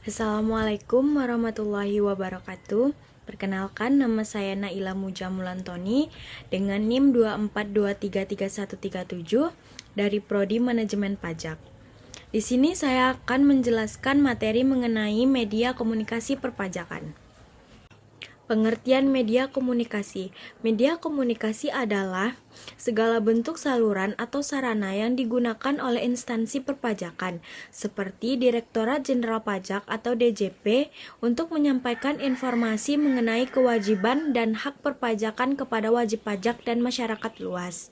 Assalamualaikum warahmatullahi wabarakatuh. Perkenalkan, nama saya Naila Mujamulantoni dengan NIM 242333137 dari Prodi Manajemen Pajak. Di sini saya akan menjelaskan materi mengenai media komunikasi perpajakan. Pengertian media komunikasi. Media komunikasi adalah segala bentuk saluran atau sarana yang digunakan oleh instansi perpajakan, seperti Direktorat Jenderal Pajak atau DJP, untuk menyampaikan informasi mengenai kewajiban dan hak perpajakan kepada wajib pajak dan masyarakat luas.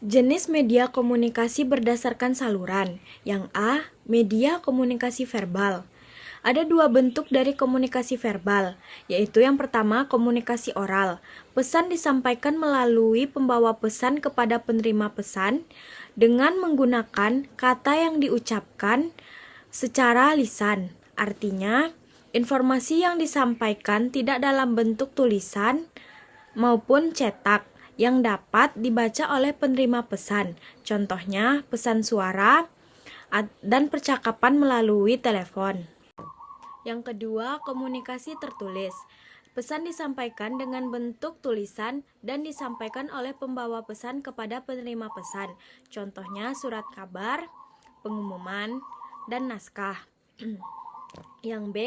Jenis media komunikasi berdasarkan saluran. Yang A, media komunikasi verbal. Ada dua bentuk dari komunikasi verbal, yaitu yang pertama komunikasi oral. Pesan disampaikan melalui pembawa pesan kepada penerima pesan dengan menggunakan kata yang diucapkan secara lisan. Artinya, informasi yang disampaikan tidak dalam bentuk tulisan maupun cetak yang dapat dibaca oleh penerima pesan. Contohnya, pesan suara dan percakapan melalui telepon. Yang kedua, komunikasi tertulis. Pesan disampaikan dengan bentuk tulisan dan disampaikan oleh pembawa pesan kepada penerima pesan. Contohnya surat kabar, pengumuman, dan naskah. Yang B,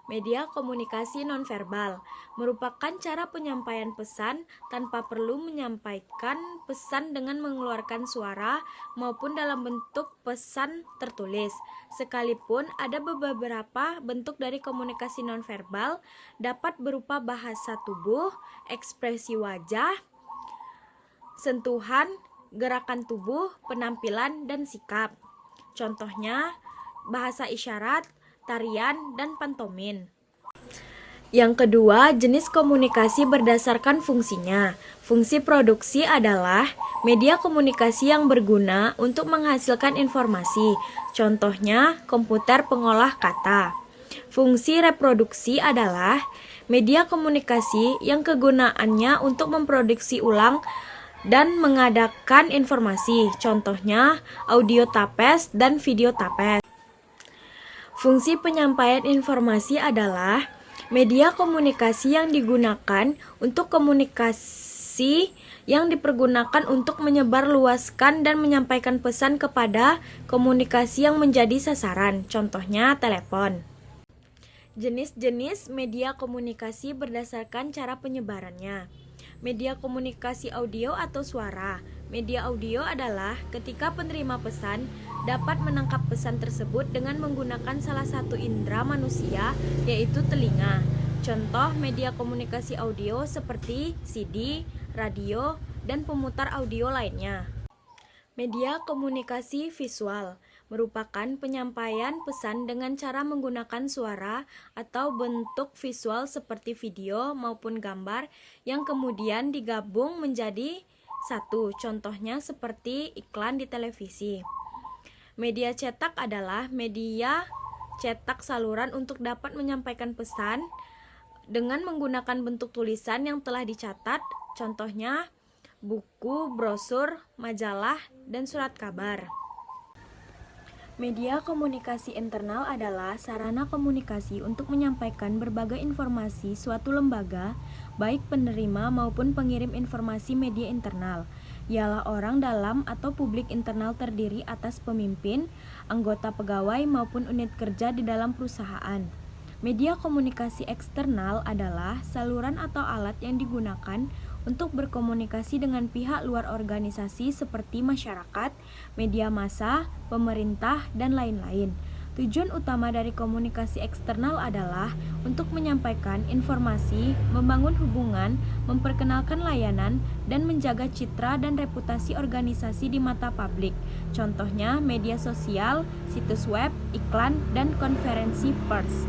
media komunikasi nonverbal, merupakan cara penyampaian pesan tanpa perlu menyampaikan pesan dengan mengeluarkan suara maupun dalam bentuk pesan tertulis. Sekalipun ada beberapa bentuk dari komunikasi nonverbal, dapat berupa bahasa tubuh, ekspresi wajah, sentuhan, gerakan tubuh, penampilan, dan sikap. Contohnya, bahasa isyarat, tarian, dan pantomin. Yang kedua, jenis komunikasi berdasarkan fungsinya. Fungsi produksi adalah media komunikasi yang berguna untuk menghasilkan informasi. Contohnya, komputer pengolah kata. Fungsi reproduksi adalah media komunikasi yang kegunaannya untuk memproduksi ulang dan mengadakan informasi. Contohnya, audio tapes dan video tapes. Fungsi penyampaian informasi adalah media komunikasi yang digunakan untuk komunikasi yang dipergunakan untuk menyebarluaskan dan menyampaikan pesan kepada komunikasi yang menjadi sasaran. Contohnya, telepon. Jenis-jenis media komunikasi berdasarkan cara penyebarannya. Media komunikasi audio atau suara. Media audio adalah ketika penerima pesan dapat menangkap pesan tersebut dengan menggunakan salah satu indera manusia, yaitu telinga. Contoh media komunikasi audio seperti CD, radio, dan pemutar audio lainnya. Media komunikasi visual merupakan penyampaian pesan dengan cara menggunakan suara atau bentuk visual seperti video maupun gambar yang kemudian digabung menjadi satu. Contohnya seperti iklan di televisi. Media cetak adalah media cetak saluran untuk dapat menyampaikan pesan dengan menggunakan bentuk tulisan yang telah dicatat. Contohnya buku, brosur, majalah, dan surat kabar. Media komunikasi internal adalah sarana komunikasi untuk menyampaikan berbagai informasi suatu lembaga, baik penerima maupun pengirim informasi. Media internal ialah orang dalam atau publik internal terdiri atas pemimpin, anggota pegawai maupun unit kerja di dalam perusahaan. Media komunikasi eksternal adalah saluran atau alat yang digunakan untuk berkomunikasi dengan pihak luar organisasi seperti masyarakat, media massa, pemerintah, dan lain-lain. Tujuan utama dari komunikasi eksternal adalah untuk menyampaikan informasi, membangun hubungan, memperkenalkan layanan, dan menjaga citra dan reputasi organisasi di mata publik. Contohnya media sosial, situs web, iklan, dan konferensi pers.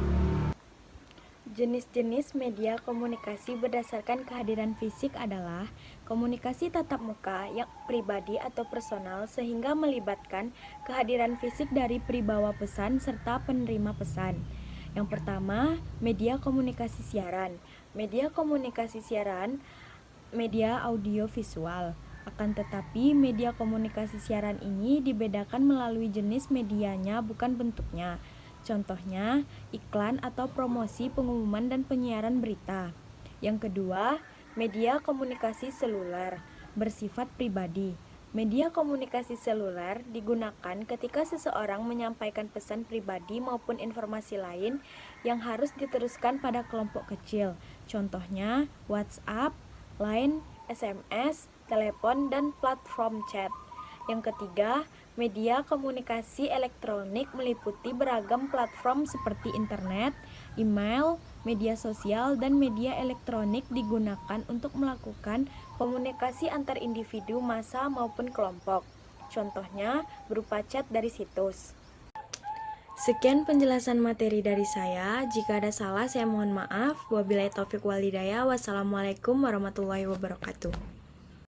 Jenis-jenis media komunikasi berdasarkan kehadiran fisik adalah komunikasi tatap muka yang pribadi atau personal sehingga melibatkan kehadiran fisik dari peribawa pesan serta penerima pesan. Yang pertama, media komunikasi siaran. Media komunikasi siaran, media audio visual. Akan tetapi, media komunikasi siaran ini dibedakan melalui jenis medianya, bukan bentuknya. Contohnya, iklan atau promosi pengumuman dan penyiaran berita. Yang kedua, media komunikasi seluler bersifat pribadi. Media komunikasi seluler digunakan ketika seseorang menyampaikan pesan pribadi maupun informasi lain yang harus diteruskan pada kelompok kecil. Contohnya, WhatsApp, Line, SMS, telepon, dan platform chat. Yang ketiga, media komunikasi elektronik meliputi beragam platform seperti internet, email, media sosial, dan media elektronik digunakan untuk melakukan komunikasi antar individu, massa, maupun kelompok. Contohnya berupa chat dari situs. Sekian penjelasan materi dari saya. Jika ada salah, saya mohon maaf. Wabillahi taufiq wal hidayah. Wassalamualaikum warahmatullahi wabarakatuh.